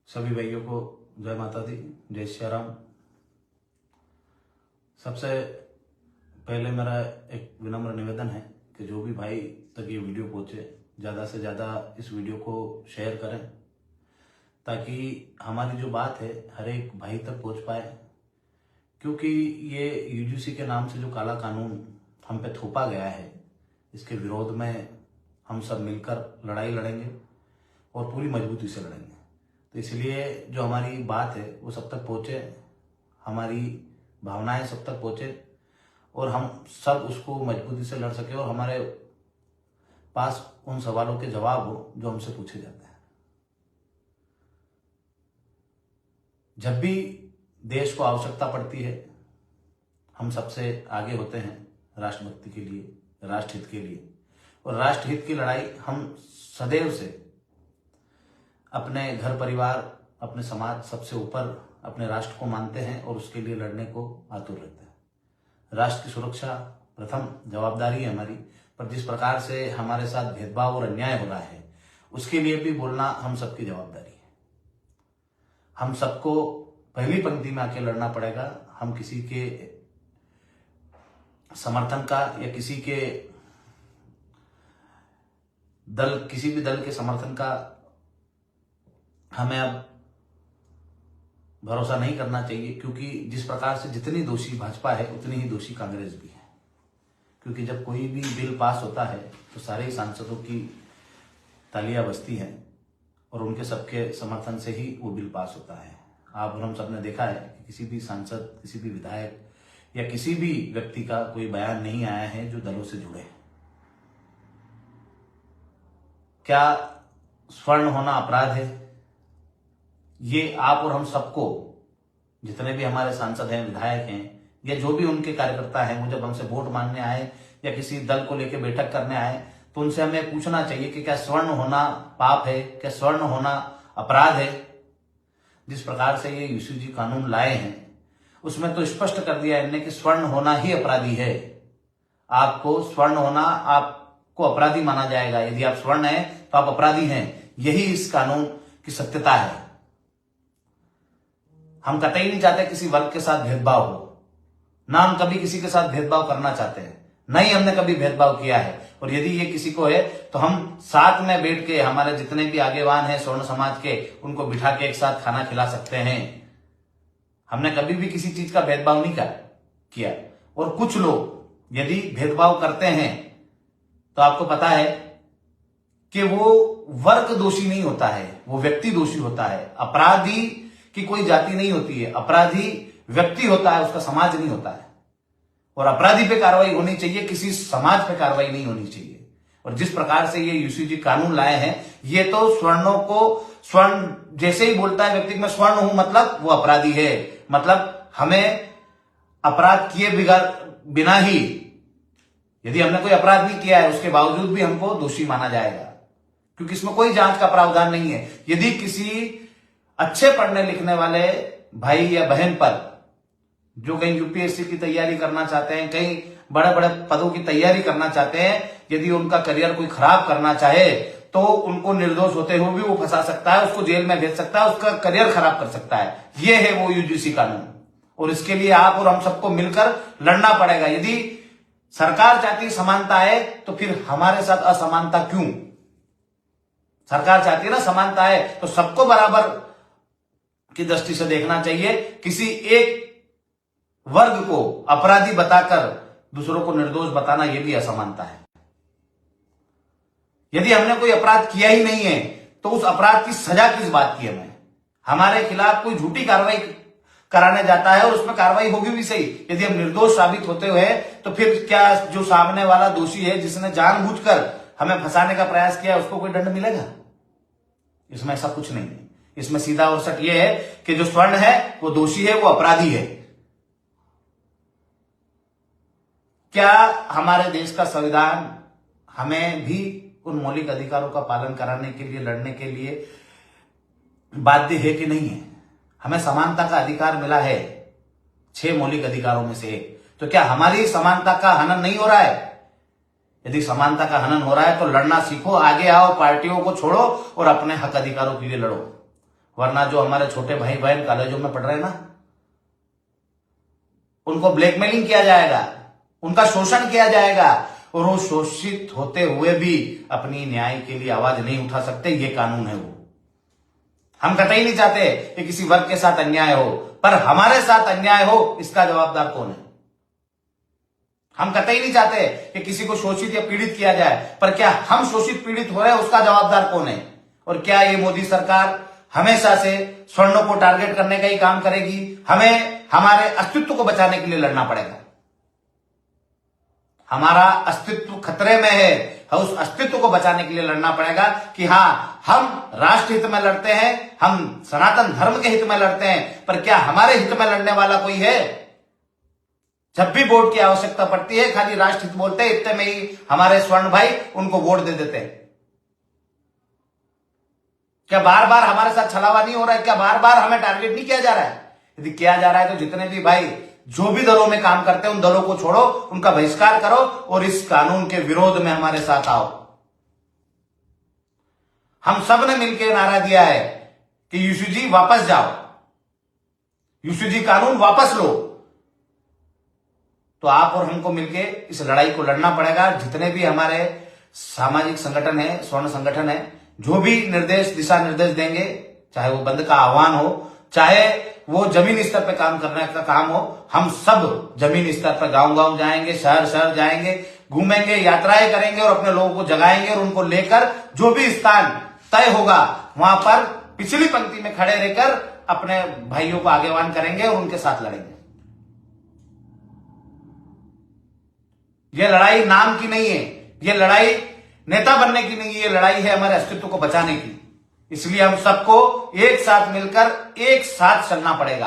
सभी भाइयों को जय माता दी, जय श्री राम। सबसे पहले मेरा एक विनम्र निवेदन है कि जो भी भाई तक ये वीडियो पहुंचे, ज़्यादा से ज़्यादा इस वीडियो को शेयर करें ताकि हमारी जो बात है हर एक भाई तक पहुंच पाए। क्योंकि ये यूजीसी के नाम से जो काला कानून हम पे थोपा गया है, इसके विरोध में हम सब मिलकर लड़ाई लड़ेंगे और पूरी मजबूती से लड़ेंगे। तो इसलिए जो हमारी बात है वो सब तक पहुँचे, हमारी भावनाएं सब तक पहुँचे और हम सब उसको मजबूती से लड़ सके और हमारे पास उन सवालों के जवाब हो जो हमसे पूछे जाते हैं। जब भी देश को आवश्यकता पड़ती है, हम सबसे आगे होते हैं राष्ट्रभक्ति के लिए, राष्ट्रहित के लिए। और राष्ट्रहित की लड़ाई हम सदैव से अपने घर परिवार, अपने समाज, सबसे ऊपर अपने राष्ट्र को मानते हैं और उसके लिए लड़ने को आतुर रहते हैं। राष्ट्र की सुरक्षा प्रथम जवाबदारी है हमारी, पर जिस प्रकार से हमारे साथ भेदभाव और अन्याय हो रहा है उसके लिए भी बोलना हम सबकी जवाबदारी है। हम सबको पहली पंक्ति में आके लड़ना पड़ेगा। हम किसी के समर्थन का या किसी भी दल के समर्थन का हमें अब भरोसा नहीं करना चाहिए, क्योंकि जिस प्रकार से जितनी दोषी भाजपा है उतनी ही दोषी कांग्रेस भी है। क्योंकि जब कोई भी बिल पास होता है तो सारे ही सांसदों की तालियां बजती हैं और उनके सबके समर्थन से ही वो बिल पास होता है। आप और हम सब ने देखा है कि किसी भी सांसद, किसी भी विधायक या किसी भी व्यक्ति का कोई बयान नहीं आया है जो दलों से जुड़े। क्या स्वर्ण होना अपराध है? ये आप और हम सबको, जितने भी हमारे सांसद हैं, विधायक हैं या जो भी उनके कार्यकर्ता हैं, वो जब हमसे वोट मांगने आए या किसी दल को लेकर बैठक करने आए तो उनसे हमें पूछना चाहिए कि क्या स्वर्ण होना पाप है, क्या स्वर्ण होना अपराध है? जिस प्रकार से ये यूजीसी कानून लाए हैं उसमें तो स्पष्ट कर दिया इन्होंने कि स्वर्ण होना ही अपराधी है। आपको स्वर्ण होना, आपको अपराधी माना जाएगा। यदि आप स्वर्ण हैं तो आप अपराधी हैं। यही इस कानून की सत्यता है। हम कतई नहीं चाहते किसी वर्ग के साथ भेदभाव हो, ना हम कभी किसी के साथ भेदभाव करना चाहते हैं, ना ही हमने कभी भेदभाव किया है। और यदि ये किसी को है तो हम साथ में बैठ के, हमारे जितने भी आगेवान हैं स्वर्ण समाज के, उनको बिठा के एक साथ खाना खिला सकते हैं। हमने कभी भी किसी चीज का भेदभाव नहीं किया। और कुछ लोग यदि भेदभाव करते हैं तो आपको पता है कि वो वर्ग दोषी नहीं होता है, वो व्यक्ति दोषी होता है। अपराधी की कोई जाति नहीं होती है, अपराधी व्यक्ति होता है, उसका समाज नहीं होता है। और अपराधी पे कार्रवाई होनी चाहिए, किसी समाज पे कार्रवाई नहीं होनी चाहिए। और जिस प्रकार से ये यूजीसी कानून लाए हैं, ये तो सवर्णों को, स्वर्ण जैसे ही बोलता है व्यक्ति मैं स्वर्ण हूं मतलब वो अपराधी है। मतलब हमें अपराध किए बिना ही, यदि हमने कोई अपराध नहीं किया है उसके बावजूद भी हमको दोषी माना जाएगा, क्योंकि इसमें कोई जांच का प्रावधान नहीं है। यदि किसी अच्छे पढ़ने लिखने वाले भाई या बहन पर, जो कहीं यूपीएससी की तैयारी करना चाहते हैं, कहीं बड़े बड़े पदों की तैयारी करना चाहते हैं, यदि उनका करियर कोई खराब करना चाहे तो उनको निर्दोष होते हुए भी वो फंसा सकता है, उसको जेल में भेज सकता है, उसका करियर खराब कर सकता है। ये है वो यूजीसी कानून। और इसके लिए आप और हम सबको मिलकर लड़ना पड़ेगा। यदि सरकार चाहती समानता है तो फिर हमारे साथ असमानता क्यों? सरकार चाहती है ना समानता है तो सबको बराबर की दृष्टि से देखना चाहिए। किसी एक वर्ग को अपराधी बताकर दूसरों को निर्दोष बताना यह भी असमानता है। यदि हमने कोई अपराध किया ही नहीं है तो उस अपराध की सजा किस बात की? हमारे खिलाफ कोई झूठी कार्रवाई कराने जाता है और उसमें कार्रवाई होगी भी सही, यदि हम निर्दोष साबित होते हुए तो फिर क्या जो सामने वाला दोषी है, जिसने जानबूझकर हमें फंसाने का प्रयास किया, उसको कोई दंड मिलेगा? इसमें ऐसा कुछ नहीं है। इसमें सीधा और सच ये है कि जो स्वर्ण है वो दोषी है, वो अपराधी है। क्या हमारे देश का संविधान हमें भी उन मौलिक अधिकारों का पालन कराने के लिए, लड़ने के लिए बाध्य है कि नहीं है? हमें समानता का अधिकार मिला है 6 मौलिक अधिकारों में से एक। तो क्या हमारी समानता का हनन नहीं हो रहा है? यदि समानता का हनन हो रहा है तो लड़ना सीखो, आगे आओ, पार्टियों को छोड़ो और अपने हक अधिकारों के लिए लड़ो। वरना जो हमारे छोटे भाई बहन कॉलेजों में पढ़ रहे हैं ना, उनको ब्लैकमेलिंग किया जाएगा, उनका शोषण किया जाएगा, और वो शोषित होते हुए भी अपनी न्याय के लिए आवाज नहीं उठा सकते। ये कानून है वो। हम कतई नहीं चाहते कि किसी वर्ग के साथ अन्याय हो, पर हमारे साथ अन्याय हो इसका जवाबदार कौन है? हम कतई नहीं चाहते कि किसी को शोषित या पीड़ित किया जाए, पर क्या हम शोषित पीड़ित हो रहे हैं उसका जवाबदार कौन है? और क्या ये मोदी सरकार हमेशा से स्वर्णों को टारगेट करने का ही काम करेगी? हमें हमारे अस्तित्व को बचाने के लिए लड़ना पड़ेगा। हमारा अस्तित्व खतरे में है, उस अस्तित्व को बचाने के लिए लड़ना पड़ेगा कि हाँ, हम राष्ट्र हित में लड़ते हैं, हम सनातन धर्म के हित में लड़ते हैं, पर क्या हमारे हित में लड़ने वाला कोई है? जब भी वोट की आवश्यकता पड़ती है, खाली राष्ट्र हित बोलते हैं, इतने में ही हमारे स्वर्ण भाई उनको वोट दे देते हैं। क्या बार बार हमारे साथ छलावा नहीं हो रहा है? क्या बार बार हमें टारगेट नहीं किया जा रहा है? यदि किया जा रहा है तो जितने भी भाई जो भी दलों में काम करते हैं, उन दलों को छोड़ो, उनका बहिष्कार करो और इस कानून के विरोध में हमारे साथ आओ। हम सब ने मिलकर नारा दिया है कि यूसीजी वापस जाओ, यूसीजी कानून वापस लो। तो आप और हमको मिलकर इस लड़ाई को लड़ना पड़ेगा। जितने भी हमारे सामाजिक संगठन है, स्वर्ण संगठन है, जो भी निर्देश, दिशा निर्देश देंगे, चाहे वो बंद का आह्वान हो, चाहे वो जमीन स्तर पे काम करने का काम हो, हम सब जमीन स्तर पर गांव-गांव जाएंगे, शहर शहर जाएंगे, घूमेंगे, यात्राएं करेंगे और अपने लोगों को जगाएंगे और उनको लेकर जो भी स्थान तय होगा वहां पर पिछली पंक्ति में खड़े रहकर अपने भाइयों को आगेवान करेंगे और उनके साथ लड़ेंगे। ये लड़ाई नाम की नहीं है, ये लड़ाई नेता बनने की नहीं है, ये लड़ाई है हमारे अस्तित्व को बचाने की। इसलिए हम सबको एक साथ मिलकर एक साथ चलना पड़ेगा।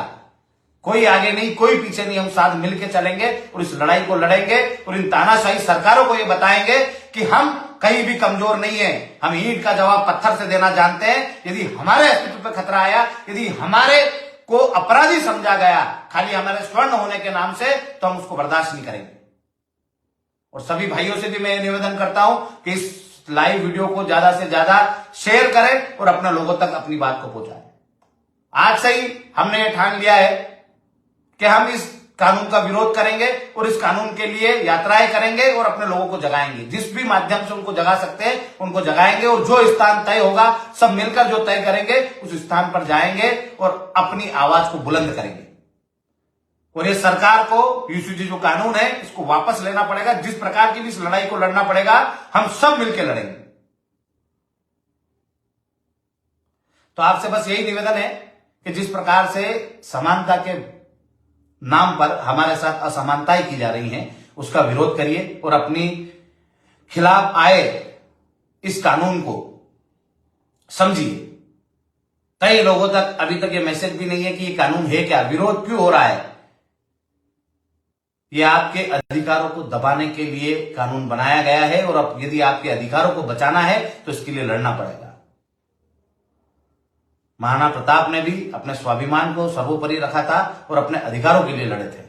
कोई आगे नहीं, कोई पीछे नहीं, हम साथ मिलकर चलेंगे और इस लड़ाई को लड़ेंगे और इन तानाशाही सरकारों को ये बताएंगे कि हम कहीं भी कमजोर नहीं है। हम ईंट का जवाब पत्थर से देना जानते हैं। यदि हमारे अस्तित्व पर खतरा आया, यदि हमारे को अपराधी समझा गया खाली हमारे स्वर्ण होने के नाम से, तो हम उसको बर्दाश्त नहीं करेंगे। और सभी भाइयों से भी मैं निवेदन करता हूं कि इस लाइव वीडियो को ज्यादा से ज्यादा शेयर करें और अपने लोगों तक अपनी बात को पहुंचाएं। आज से ही हमने ये ठान लिया है कि हम इस कानून का विरोध करेंगे और इस कानून के लिए यात्राएं करेंगे और अपने लोगों को जगाएंगे। जिस भी माध्यम से उनको जगा सकते हैं उनको जगाएंगे और जो स्थान तय होगा, सब मिलकर जो तय करेंगे उस स्थान पर जाएंगे और अपनी आवाज को बुलंद करेंगे। और ये सरकार को यूसीजी जो कानून है इसको वापस लेना पड़ेगा। जिस प्रकार की भी इस लड़ाई को लड़ना पड़ेगा, हम सब मिलकर लड़ेंगे। तो आपसे बस यही निवेदन है कि जिस प्रकार से समानता के नाम पर हमारे साथ असमानताएं की जा रही हैं, उसका विरोध करिए और अपनी खिलाफ आए इस कानून को समझिए। कई लोगों तक अभी तक ये मैसेज भी नहीं है कि ये कानून है क्या, विरोध क्यों हो रहा है। ये आपके अधिकारों को दबाने के लिए कानून बनाया गया है और अब यदि आपके अधिकारों को बचाना है तो इसके लिए लड़ना पड़ेगा। महाराणा प्रताप ने भी अपने स्वाभिमान को सर्वोपरि रखा था और अपने अधिकारों के लिए लड़े थे।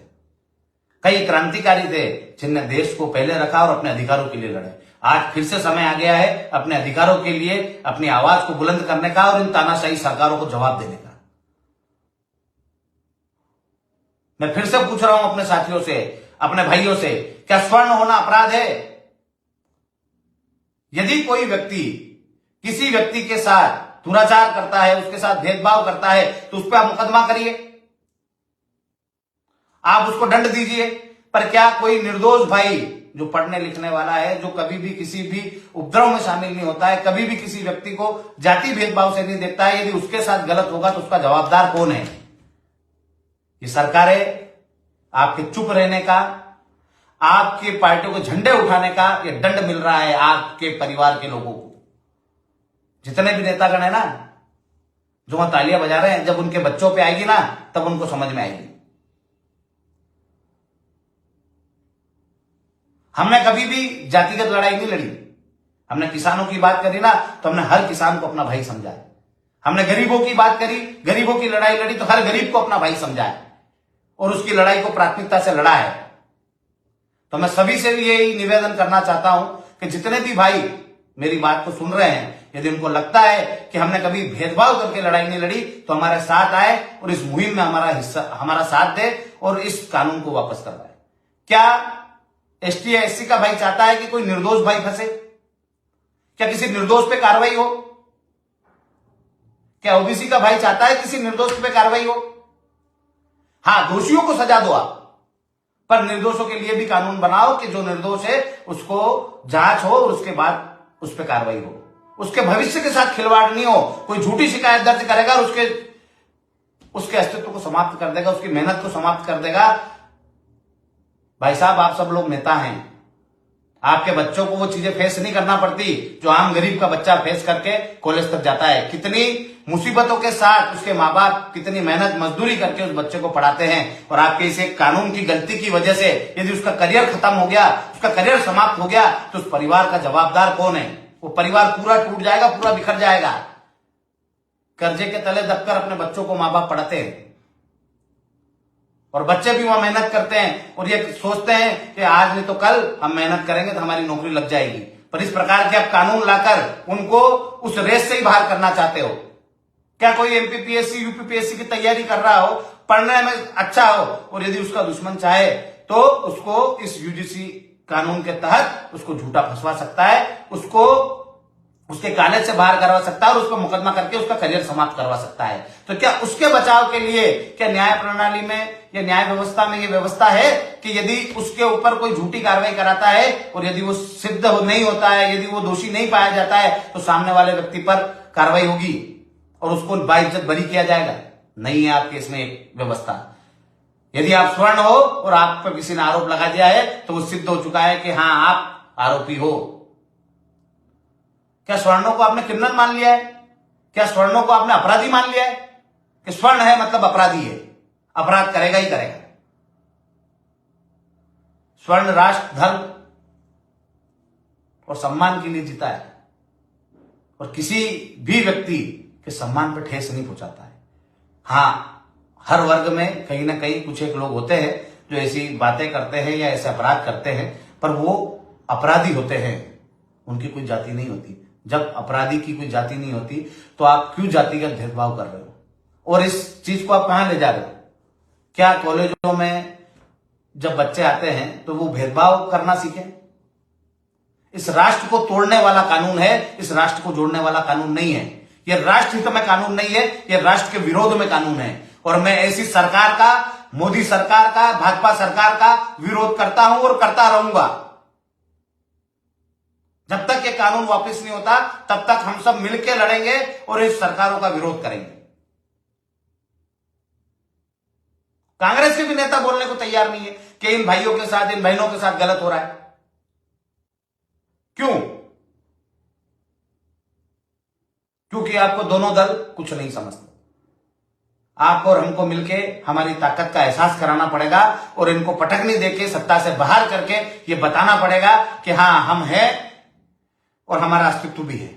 कई क्रांतिकारी थे जिनने देश को पहले रखा और अपने अधिकारों के लिए लड़े। आज फिर से समय आ गया है अपने अधिकारों के लिए अपनी आवाज को बुलंद करने का और इन तानाशाही सरकारों को जवाब देने का। मैं फिर से पूछ रहा हूं अपने साथियों से, अपने भाइयों से, क्या स्वर्ण होना अपराध है? यदि कोई व्यक्ति किसी व्यक्ति के साथ दुराचार करता है, उसके साथ भेदभाव करता है, तो उस पर आप मुकदमा करिए, आप उसको दंड दीजिए। पर क्या कोई निर्दोष भाई जो पढ़ने लिखने वाला है, जो कभी भी किसी भी उपद्रव में शामिल नहीं होता है, कभी भी किसी व्यक्ति को जाति भेदभाव से नहीं देखता है, यदि उसके साथ गलत होगा तो उसका जवाबदार कौन है? ये सरकारें आपके चुप रहने का, आपकी पार्टियों को झंडे उठाने का ये दंड मिल रहा है आपके परिवार के लोगों को। जितने भी नेतागण है ना, जो वहां तालियां बजा रहे हैं, जब उनके बच्चों पे आएगी ना तब उनको समझ में आएगी। हमने कभी भी जातिगत लड़ाई नहीं लड़ी। हमने किसानों की बात करी ना तो हमने हर किसान को अपना भाई समझा है। हमने गरीबों की बात करी, गरीबों की लड़ाई लड़ी तो हर गरीब को अपना भाई समझा है और उसकी लड़ाई को प्राथमिकता से लड़ा है। तो मैं सभी से भी यही निवेदन करना चाहता हूं कि जितने भी भाई मेरी बात को सुन रहे हैं, यदि उनको लगता है कि हमने कभी भेदभाव करके लड़ाई नहीं लड़ी, तो हमारे साथ आए और इस मुहिम में हमारा साथ दे और इस कानून को वापस करवाए। क्या एसटी या एससी का भाई चाहता है कि कोई निर्दोष भाई फंसे? क्या किसी निर्दोष पे कार्रवाई हो? क्या ओबीसी का भाई चाहता है किसी निर्दोष पे कार्रवाई हो? हां, दोषियों को सजा दो आप, पर निर्दोषों के लिए भी कानून बनाओ कि जो निर्दोष है उसको जांच हो और उसके बाद उस पर कार्रवाई हो। उसके भविष्य के साथ खिलवाड़ नहीं हो। कोई झूठी शिकायत दर्ज करेगा और उसके अस्तित्व को समाप्त कर देगा, उसकी मेहनत को समाप्त कर देगा। भाई साहब, आप सब लोग नेता हैं, आपके बच्चों को वो चीजें फेस नहीं करना पड़ती जो आम गरीब का बच्चा फेस करके कॉलेज तक जाता है। कितनी मुसीबतों के साथ उसके माँ बाप कितनी मेहनत मजदूरी करके उस बच्चे को पढ़ाते हैं, और आपके इस एक कानून की गलती की वजह से यदि उसका करियर खत्म हो गया, उसका करियर समाप्त हो गया, तो उस परिवार का जवाबदार कौन है? वो परिवार पूरा टूट जाएगा, पूरा बिखर जाएगा। कर्जे के तले दबकर अपने बच्चों को माँ बाप पढ़ाते हैं और बच्चे भी वहां मेहनत करते हैं और ये सोचते हैं कि आज नहीं तो कल हम मेहनत करेंगे तो हमारी नौकरी लग जाएगी। पर इस प्रकार के आप कानून लाकर उनको उस रेस से ही बाहर करना चाहते हो। क्या कोई एमपीपीएससी यूपीपीएससी की तैयारी कर रहा हो, पढ़ने में अच्छा हो, और यदि उसका दुश्मन चाहे तो उसको इस यूजीसी कानून के तहत उसको झूठा फंसवा सकता है, उसको उसके कॉलेज से बाहर करवा सकता है और उसको मुकदमा करके उसका करियर समाप्त करवा सकता है। तो क्या उसके बचाव के लिए क्या न्याय प्रणाली में या न्याय व्यवस्था में ये व्यवस्था है कि यदि उसके ऊपर कोई झूठी कार्रवाई कराता है और यदि वो सिद्ध नहीं होता है, यदि वो दोषी नहीं पाया जाता है, तो सामने वाले व्यक्ति पर कार्रवाई होगी और उसको बाइज्जत बरी किया जाएगा? नहीं है आपके इसमें एक व्यवस्था। यदि आप स्वर्ण हो और आप पर किसी ने आरोप लगा दिया है तो वो सिद्ध हो चुका है कि हाँ, आप आरोपी हो। क्या स्वर्णों को आपने क्रिमिनल मान लिया है? क्या स्वर्णों को आपने अपराधी मान लिया है कि स्वर्ण है मतलब अपराधी है, अपराध करेगा ही करेगा? स्वर्ण राष्ट्र, धर्म और सम्मान के लिए जीता है और किसी भी व्यक्ति के सम्मान पर ठेस नहीं पहुंचाता है। हां, हर वर्ग में कहीं ना कहीं कुछ एक लोग होते हैं जो ऐसी बातें करते हैं या ऐसे अपराध करते हैं, पर वो अपराधी होते हैं, उनकी कोई जाति नहीं होती। जब अपराधी की कोई जाति नहीं होती तो आप क्यों जातिगत भेदभाव कर रहे हो? और इस चीज को आप कहां ले जा रहे हो? क्या कॉलेजों में जब बच्चे आते हैं तो वो भेदभाव करना सीखें? इस राष्ट्र को तोड़ने वाला कानून है, इस राष्ट्र को जोड़ने वाला कानून नहीं है। यह राष्ट्र हित में कानून नहीं है, यह राष्ट्र के विरोध में कानून है। और मैं ऐसी सरकार का, मोदी सरकार का, भाजपा सरकार का विरोध करता हूं और करता रहूंगा। जब तक ये कानून वापस नहीं होता तब तक हम सब मिलकर लड़ेंगे और इस सरकारों का विरोध करेंगे। कांग्रेस के भी नेता बोलने को तैयार नहीं है कि इन भाइयों के साथ, इन बहनों के साथ गलत हो रहा है। क्यों? क्योंकि आपको दोनों दल कुछ नहीं समझते। आपको और हमको मिलके हमारी ताकत का एहसास कराना पड़ेगा और इनको पटकनी देके, सत्ता से बाहर करके ये बताना पड़ेगा कि हां, हम हैं और हमारा अस्तित्व भी है।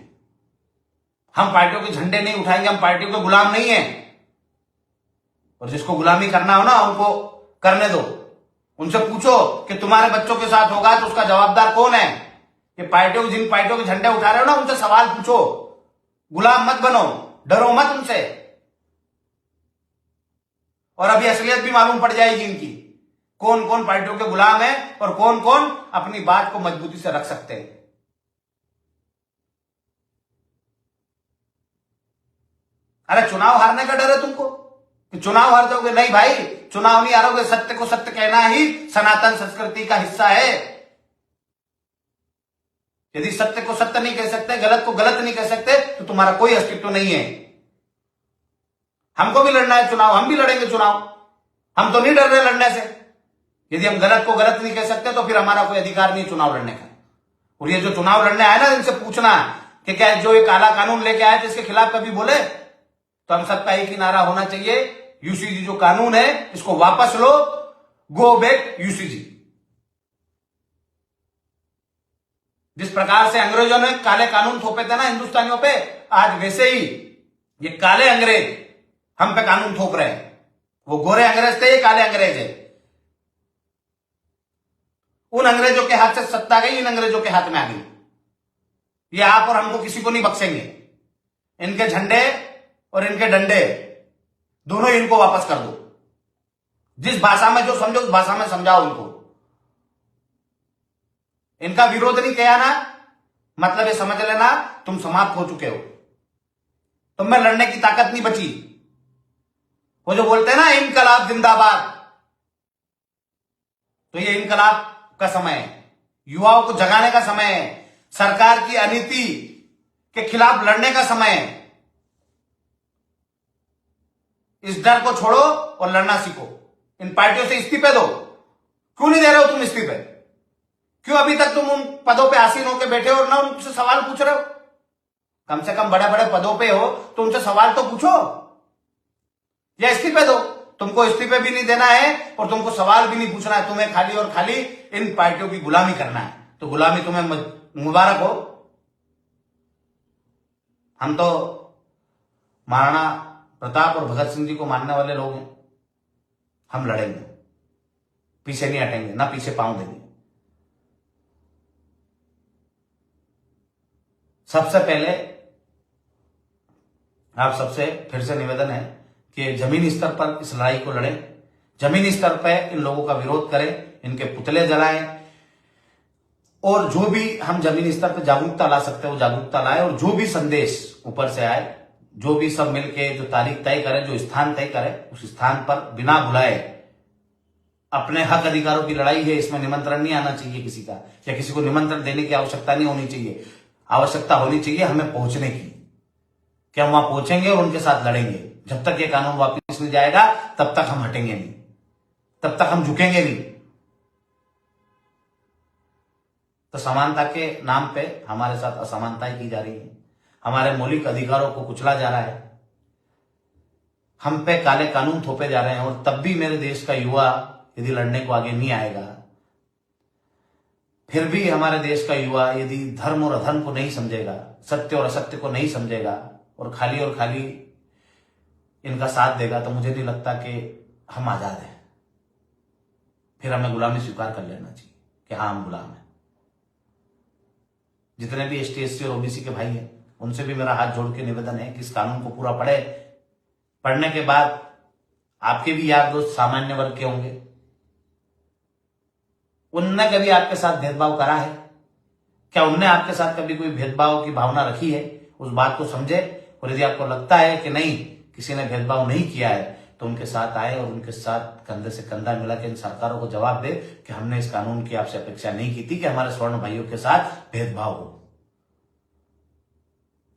हम पार्टियों के झंडे नहीं उठाएंगे, हम पार्टियों के गुलाम नहीं हैं। और जिसको गुलामी करना हो ना, उनको करने दो। उनसे पूछो कि तुम्हारे बच्चों के साथ होगा तो उसका जवाबदार कौन है? ये पार्टियों, जिन पार्टियों के झंडे उठा रहे हो ना, उनसे सवाल पूछो। गुलाम मत बनो, डरो मत उनसे। और अभी असलियत भी मालूम पड़ जाएगी इनकी, कौन कौन पार्टियों के गुलाम है और कौन कौन अपनी बात को मजबूती से रख सकते हैं। अरे चुनाव हारने का डर है तुमको कि चुनाव हार जाओगे? नहीं भाई, चुनाव नहीं हारोगे। सत्य को सत्य कहना ही सनातन संस्कृति का हिस्सा है। यदि सत्य को सत्य नहीं कह सकते, गलत को गलत नहीं कह सकते, तो तुम्हारा कोई अस्तित्व नहीं है। हमको भी लड़ना है चुनाव, हम भी लड़ेंगे चुनाव। हम तो नहीं डर रहे लड़ने से। यदि हम गलत को गलत नहीं कह सकते तो फिर हमारा कोई अधिकार नहीं चुनाव लड़ने का। और ये जो चुनाव लड़ने आए ना, इनसे पूछना कि क्या जो ये काला कानून लेके आए थे इसके खिलाफ कभी बोले? तो हम सबका एक ही नारा होना चाहिए, यूसीजी जो कानून है इसको वापस लो, गो बैक यूसीजी। जिस प्रकार से अंग्रेजों ने काले कानून थोपे थे ना हिंदुस्तानियों पे, आज वैसे ही ये काले अंग्रेज हम पे कानून थोप रहे हैं। वो गोरे अंग्रेज थे, ये काले अंग्रेज है। उन अंग्रेजों के हाथ से सत्ता गई, इन अंग्रेजों के हाथ में आ गई। ये आप और हमको किसी को नहीं बख्शेंगे। इनके झंडे और इनके डंडे दोनों इनको वापस कर दो। जिस भाषा में जो समझो उस भाषा में समझाओ इनको। इनका विरोध नहीं किया ना, मतलब ये समझ लेना तुम समाप्त हो चुके हो। तुम में लड़ने की ताकत नहीं बची। वो जो बोलते हैं ना इनकलाब जिंदाबाद, तो ये इनकलाब का समय है, युवाओं को जगाने का समय है, सरकार की अनीति के खिलाफ लड़ने का समय है। इस डर को छोड़ो और लड़ना सीखो। इन पार्टियों से इस्तीफे दो। क्यों नहीं दे रहे हो तुम इस्तीफे? क्यों अभी तक तुम उन पदों पे आसीन होकर बैठे हो और ना उनसे सवाल पूछ रहे हो? कम से कम बड़े बड़े पदों पे हो तो उनसे सवाल तो पूछो या इस्तीफे दो। तुमको इस्तीफे भी नहीं देना है और तुमको सवाल भी नहीं पूछना है। तुम्हें खाली और खाली इन पार्टियों की गुलामी करना है। तो गुलामी तुम्हें मुबारक हो। हम तो महाराणा प्रताप और भगत सिंह जी को मानने वाले लोग हैं। हम लड़ेंगे, पीछे नहीं हटेंगे, ना पीछे पांव देंगे। सबसे पहले आप सबसे फिर से निवेदन है कि जमीनी स्तर पर इस लड़ाई को लड़ें। जमीनी स्तर पर इन लोगों का विरोध करें, इनके पुतले जलाएं और जो भी हम जमीनी स्तर पर जागरूकता ला सकते हैं वो जागरूकता लाए। और जो भी संदेश ऊपर से आए, जो भी सब मिलके जो तारीख तय करें, जो स्थान तय करें, उस स्थान पर बिना बुलाए अपने हक अधिकारों की लड़ाई है। इसमें निमंत्रण नहीं आना चाहिए किसी का, या किसी को निमंत्रण देने की आवश्यकता नहीं होनी चाहिए। आवश्यकता होनी चाहिए हमें पहुंचने की, कि हम वहां पहुंचेंगे और उनके साथ लड़ेंगे। जब तक ये कानून वापस नहीं जाएगा तब तक हम हटेंगे नहीं, तब तक हम झुकेंगे नहीं। तो समानता के नाम पे हमारे साथ असमानताएं की जा रही है, हमारे मौलिक अधिकारों को कुचला जा रहा है, हम पे काले कानून थोपे जा रहे हैं। और तब भी मेरे देश का युवा यदि लड़ने को आगे नहीं आएगा, फिर भी हमारे देश का युवा यदि धर्म और अधर्म को नहीं समझेगा, सत्य और असत्य को नहीं समझेगा और खाली इनका साथ देगा, तो मुझे नहीं लगता कि हम आजाद हैं। फिर हमें गुलामी स्वीकार कर लेना चाहिए कि हाँ हम गुलाम हैं। जितने भी एसटी एससी और ओबीसी के भाई हैं उनसे भी मेरा हाथ जोड़ के निवेदन है कि इस कानून को पूरा पढ़े। पढ़ने के बाद आपके भी यार दोस्त सामान्य वर्ग के होंगे, उनने कभी आपके साथ भेदभाव करा है क्या? उनने आपके साथ कभी कोई भेदभाव की भावना रखी है? उस बात को समझे। और यदि आपको लगता है कि नहीं किसी ने भेदभाव नहीं किया है तो उनके साथ आए और उनके साथ कंधे से कंधा मिला के इन सरकारों को जवाब दे कि हमने इस कानून की आपसे अपेक्षा नहीं की थी कि हमारे स्वर्ण भाइयों के साथ भेदभाव हो।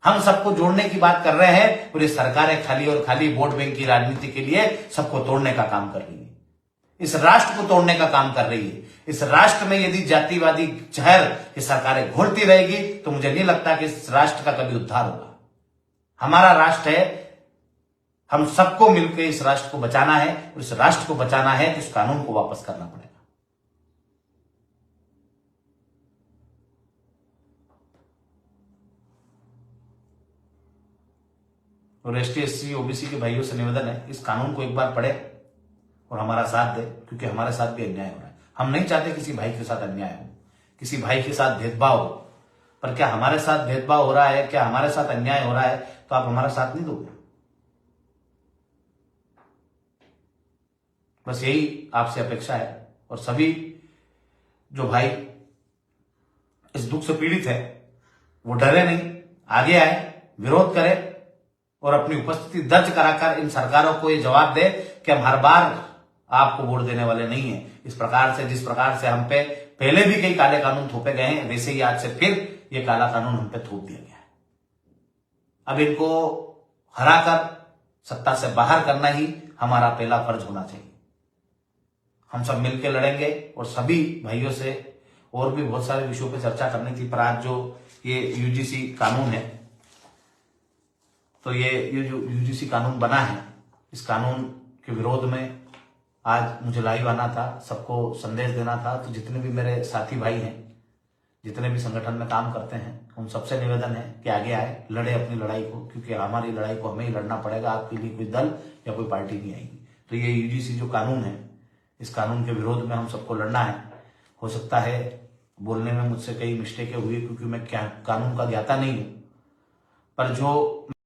हम सबको जोड़ने की बात कर रहे हैं और ये सरकारें खाली और खाली वोट बैंक की राजनीति के लिए सबको तोड़ने का काम कर रही है, इस राष्ट्र को तोड़ने का काम कर रही है। इस राष्ट्र में यदि जातिवादी जहर ये सरकारें घोलती रहेगी तो मुझे नहीं लगता कि इस राष्ट्र का कभी उद्धार होगा। हमारा राष्ट्र है, हम सबको मिलकर इस राष्ट्र को बचाना है और इस राष्ट्र को बचाना है तो इस कानून को वापस करना पड़ेगा। और एसटी एससी ओबीसी के भाइयों से निवेदन है इस कानून को एक बार पढ़े और हमारा साथ दे, क्योंकि हमारे साथ भी अन्याय हो रहा है। हम नहीं चाहते किसी भाई के साथ अन्याय हो, किसी भाई के साथ भेदभाव हो, पर क्या हमारे साथ भेदभाव हो रहा है, क्या हमारे साथ अन्याय हो रहा है तो आप हमारा साथ नहीं दोगे? बस यही आपसे अपेक्षा है। और सभी जो भाई इस दुख से पीड़ित है वो डरे नहीं, आगे आए, विरोध करें और अपनी उपस्थिति दर्ज कराकर इन सरकारों को ये जवाब दे कि हम हर बार आपको वोट देने वाले नहीं हैं। इस प्रकार से जिस प्रकार से हम पे पहले भी कई काले कानून थोपे गए हैं, वैसे ही आज से फिर ये काला कानून हम पे थोप दिया गया है। अब इनको हराकर सत्ता से बाहर करना ही हमारा पहला फर्ज होना चाहिए। हम सब मिलकर लड़ेंगे और सभी भाइयों से और भी बहुत सारे विषयों पर चर्चा करनी थी, पर आज जो ये यूजीसी कानून है, तो ये जो यूजीसी कानून बना है, इस कानून के विरोध में आज मुझे लाइव आना था, सबको संदेश देना था। तो जितने भी मेरे साथी भाई हैं, जितने भी संगठन में काम करते हैं, उन सबसे निवेदन है कि आगे आए, लड़े अपनी लड़ाई को, क्योंकि हमारी लड़ाई को हमें ही लड़ना पड़ेगा। आपके लिए कोई दल या कोई पार्टी नहीं आएगी। तो ये यूजीसी जो कानून है, इस कानून के विरोध में हम सबको लड़ना है। हो सकता है बोलने में मुझसे कई मिस्टेकें हुई क्योंकि मैं कानून का ज्ञाता नहीं हूं, पर जो